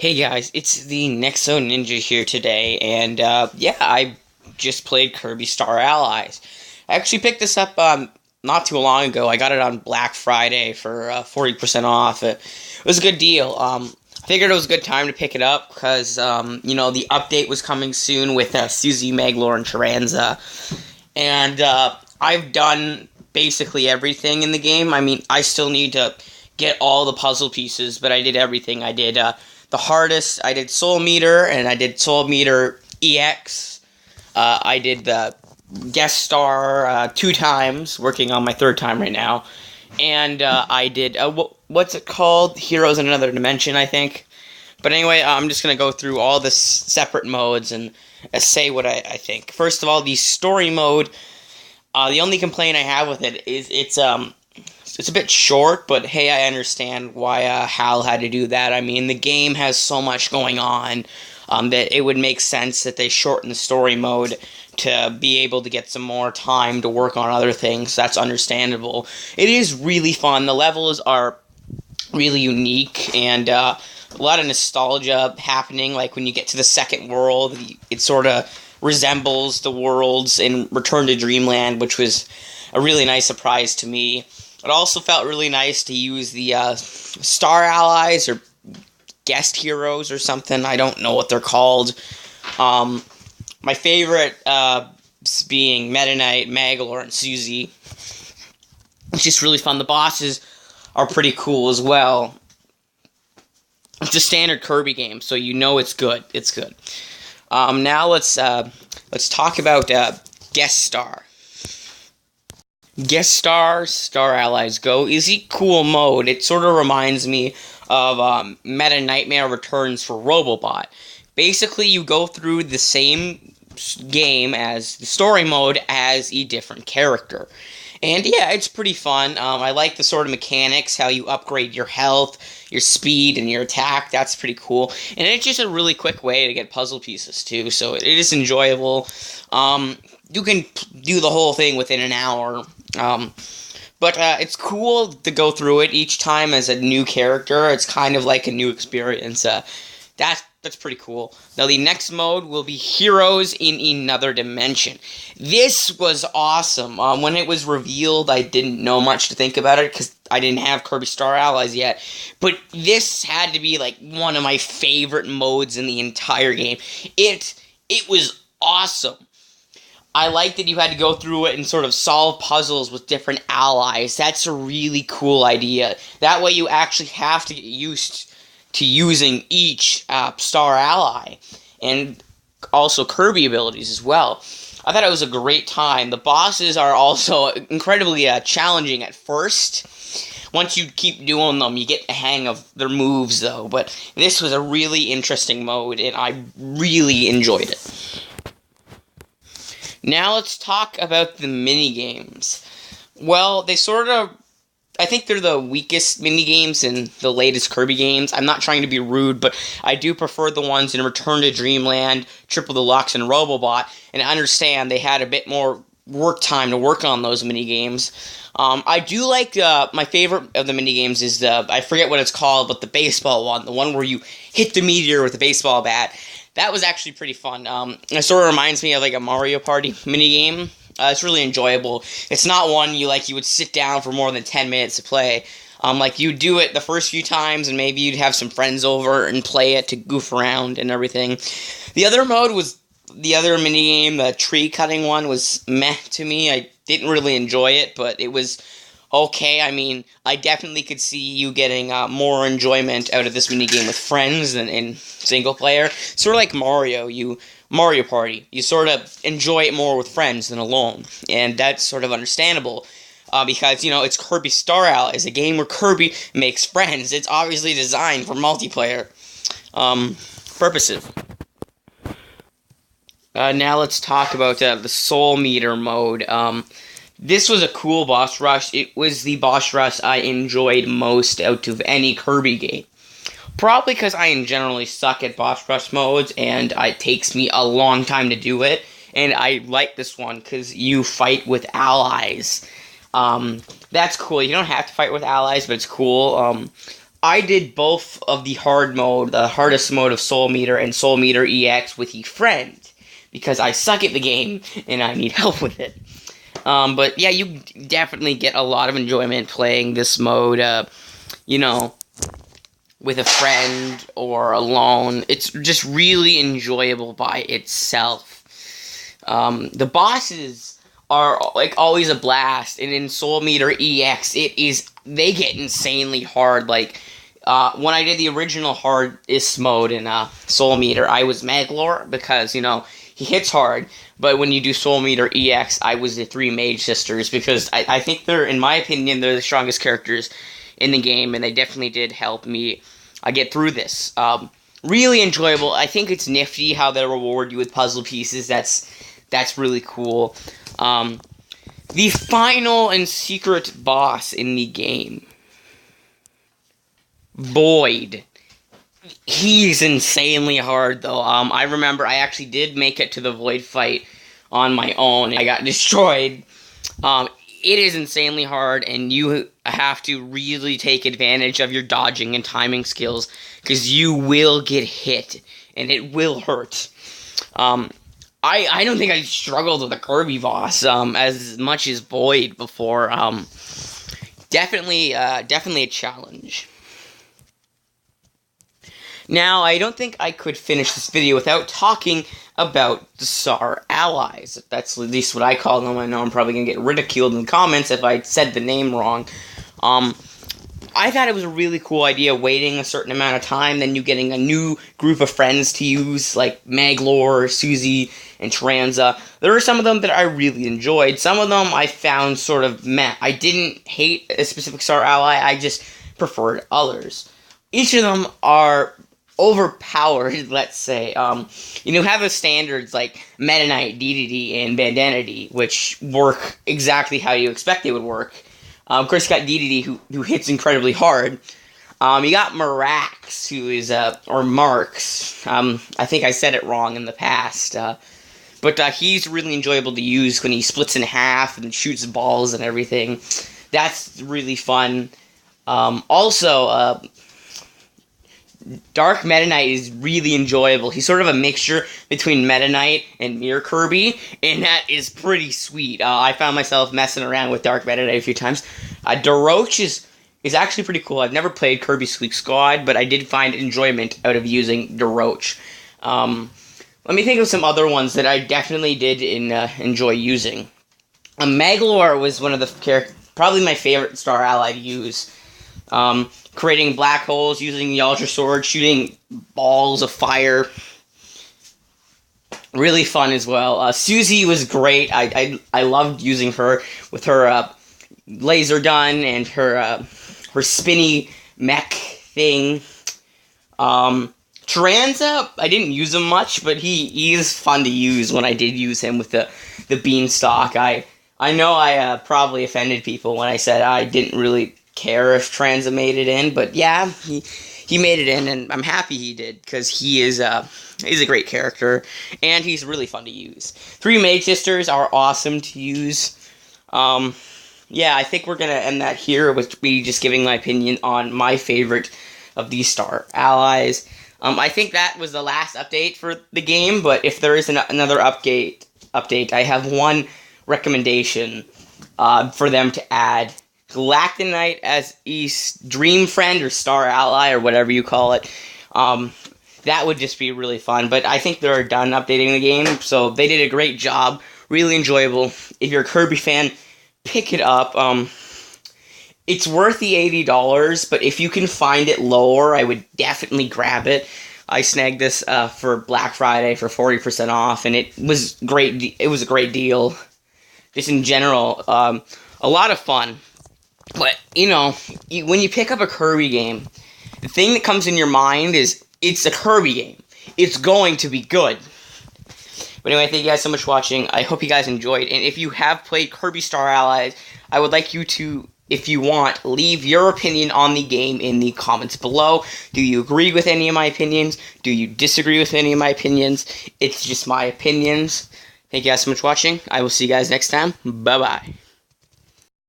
Hey guys, it's the Nexo Ninja here today, and yeah, I just played Kirby Star Allies. I actually picked this up not too long ago. I got it on Black Friday for 40% off. It was a good deal. I figured it was a good time to pick it up because the update was coming soon with Suzy, Maglor, and Taranza, and I've done basically everything in the game. I mean, I still need to get all the puzzle pieces, but I did everything. I did the hardest. I did Soul Meter, and I did Soul Meter EX. I did the guest star 2 times, working on my 3rd time right now. And I did, what's it called? Heroes in Another Dimension, I think. But anyway, I'm just going to go through all the separate modes and say what I think. First of all, the story mode, the only complaint I have with it is it's a bit short, but hey, I understand why Hal had to do that. I mean, the game has so much going on that it would make sense that they shorten the story mode to be able to get some more time to work on other things. That's understandable. It is really fun. The levels are really unique, and a lot of nostalgia happening. Like when you get to the second world, it sort of resembles the worlds in Return to Dreamland, which was a really nice surprise to me. It also felt really nice to use the Star Allies or Guest Heroes or something. I don't know what they're called. My favorite being Meta Knight, Maglor, and Suzy. It's just really fun. The bosses are pretty cool as well. It's a standard Kirby game, so you know it's good. It's good. Now let's talk about Guest Star. Guest Star, Star Allies Go is a cool mode. It sort of reminds me of Meta Nightmare Returns for Robobot. Basically, you go through the same game as the story mode as a different character. And yeah, it's pretty fun. I like the sort of mechanics, how you upgrade your health, your speed, and your attack. That's pretty cool. And it's just a really quick way to get puzzle pieces, too. So it is enjoyable. You can do the whole thing within an hour. But it's cool to go through it each time as a new character. It's kind of like a new experience. That's pretty cool. Now, the next mode will be Heroes in Another Dimension. This was awesome. When it was revealed, I didn't know much to think about it because I didn't have Kirby Star Allies yet. But this had to be like one of my favorite modes in the entire game. It was awesome. I liked that you had to go through it and sort of solve puzzles with different allies. That's a really cool idea. That way you actually have to get used to using each star ally, and also Kirby abilities as well. I thought it was a great time. The bosses are also incredibly challenging at first. Once you keep doing them, you get the hang of their moves, though. But this was a really interesting mode, and I really enjoyed it. Now let's talk about the minigames. Well, I think they're the weakest minigames in the latest Kirby games. I'm not trying to be rude, but I do prefer the ones in Return to Dreamland, Triple Deluxe, and Robobot, and I understand they had a bit more work time to work on those minigames. I do like, my favorite of the minigames is I forget what it's called, but the baseball one, the one where you hit the meteor with a baseball bat. That was actually pretty fun. It sort of reminds me of like a Mario Party minigame. It's really enjoyable. It's not one you would sit down for more than 10 minutes to play. You do it the first few times, and maybe you'd have some friends over and play it to goof around and everything. The other minigame, the tree cutting one, was meh to me. I didn't really enjoy it, but it was okay. I mean, I definitely could see you getting more enjoyment out of this minigame with friends than in single player. Sort of like Mario Party. You sort of enjoy it more with friends than alone. And that's sort of understandable. Because, it's Kirby Star Allies, a game where Kirby makes friends. It's obviously designed for multiplayer purposes. Now let's talk about the Soul Meter mode. This was a cool boss rush. It was the boss rush I enjoyed most out of any Kirby game. Probably because I generally suck at boss rush modes, and it takes me a long time to do it. And I like this one because you fight with allies. That's cool. You don't have to fight with allies, but it's cool. I did both of the hard mode, the hardest mode of Soul Meter and Soul Meter EX with a friend, because I suck at the game and I need help with it. But yeah, you definitely get a lot of enjoyment playing this mode, you know, with a friend or alone. It's just really enjoyable by itself. The bosses are like always a blast, and in Soul Meter EX, they get insanely hard. Like when I did the original hardest mode in Soul Meter, I was Maglor because he hits hard. But when you do Soul Meter EX, I was the 3 Mage Sisters because I think in my opinion, they're the strongest characters in the game, and they definitely did help me get through this. Really enjoyable. I think it's nifty how they reward you with puzzle pieces. That's really cool. The final and secret boss in the game, Void. He's insanely hard, though. I remember I actually did make it to the Void fight on my own. I got destroyed. It is insanely hard, and you have to really take advantage of your dodging and timing skills, because you will get hit, and it will hurt. I don't think I struggled with a Kirby boss as much as Void before. Definitely a challenge. Now, I don't think I could finish this video without talking about the Star Allies. That's at least what I call them. I know I'm probably going to get ridiculed in the comments if I said the name wrong. I thought it was a really cool idea, waiting a certain amount of time, then you getting a new group of friends to use, like Maglor, Susie, and Tranza. There are some of them that I really enjoyed. Some of them I found sort of meh. I didn't hate a specific Star Ally, I just preferred others. Each of them are overpowered, let's say. You have the standards like Meta Knight, DDD, and Bandanity, which work exactly how you expect they would work. Of course, you got DDD, who hits incredibly hard. You got Marax, who is, or Marks. I think I said it wrong in the past. But he's really enjoyable to use when he splits in half and shoots balls and everything. That's really fun. Also, Dark Meta Knight is really enjoyable. He's sort of a mixture between Meta Knight and Mirror Kirby, and that is pretty sweet. I found myself messing around with Dark Meta Knight a few times. Daroche is actually pretty cool. I've never played Kirby Squeak Squad, but I did find enjoyment out of using Daroche. Let me think of some other ones that I definitely did enjoy using. Maglor was one of the probably my favorite Star Ally to use. Creating black holes, using the Ultra Sword, shooting balls of fire. Really fun as well. Susie was great. I loved using her with her laser gun and her spinny mech thing. Tranza, I didn't use him much, but he is fun to use when I did use him with the beanstalk. I know I probably offended people when I said I didn't really care if Tranza made it in, but yeah, he made it in, and I'm happy he did, because he's a great character, and he's really fun to use. 3 Mage Sisters are awesome to use. Yeah, I think we're gonna end that here with me just giving my opinion on my favorite of these Star Allies. I think that was the last update for the game, but if there is another update, I have one recommendation for them to add. Galactonite as a Dream Friend or Star Ally or whatever you call it. That would just be really fun. But I think they're done updating the game, so they did a great job. Really enjoyable. If you're a Kirby fan, pick it up. It's worth the $80, but if you can find it lower, I would definitely grab it. I snagged this for Black Friday for 40% off, and it was great. It was a great deal. Just in general, a lot of fun. But, when you pick up a Kirby game, the thing that comes in your mind is, it's a Kirby game. It's going to be good. But anyway, thank you guys so much for watching. I hope you guys enjoyed. And if you have played Kirby Star Allies, I would like you to, if you want, leave your opinion on the game in the comments below. Do you agree with any of my opinions? Do you disagree with any of my opinions? It's just my opinions. Thank you guys so much for watching. I will see you guys next time. Bye-bye.